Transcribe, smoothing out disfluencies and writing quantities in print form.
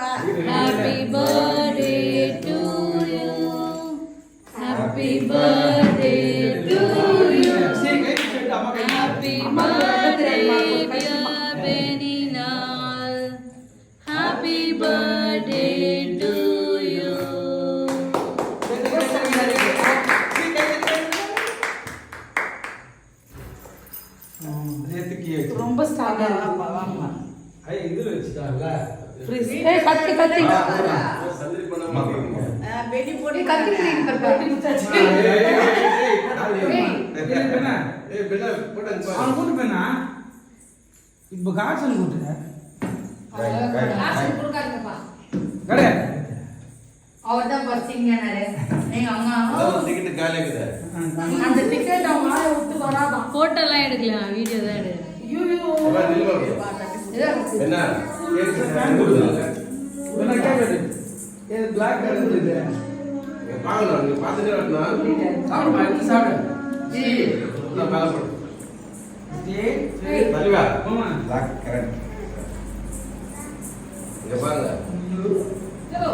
Happy birthday to you. Happy birthday to you. Happy birthday dear Beninal. Happy birthday to you. ரொம்ப ஸ்ட்ராங்கா இருக்கு. வாமா. இதுல வச்சுட்டாங்கல. Freeze. கத்தி கத்தி. சந்திரி பண்ண மாட்டீங்க. பெட்டி போடி கத்தி க்ளீன் பண்ண கத்தி முச்சாச்சு. பெட்டா போடுங்க. அவன் கூட்டு போனா இப்போ காட்சன் கூட்டு காசு கொடுக்காதப்பா. கடை அவர்தான் பர்சிங்க நானே. எங்க அம்மா டிக்கெட் காலியா இருக்குது. அந்த டிக்கெட் அவங்க ஆளை விட்டு வராதான். போட்டோலாம் எடுக்கலாம், வீடியோ தான் எடு. ஐயோ என்ன கேக் கொடுங்க. என்ன கேக்குது இது பிளாக் கலர் இது பாக்கலாம் நீங்க பாத்துட்டே வரணும். சாப்பிடு எடுத்து சாப்பிடு ஜி நான் மேல போடு. ஏய் தலைவா மாமா பிளாக் கரெக்ட். இங்க பாருங்க. ஐயோ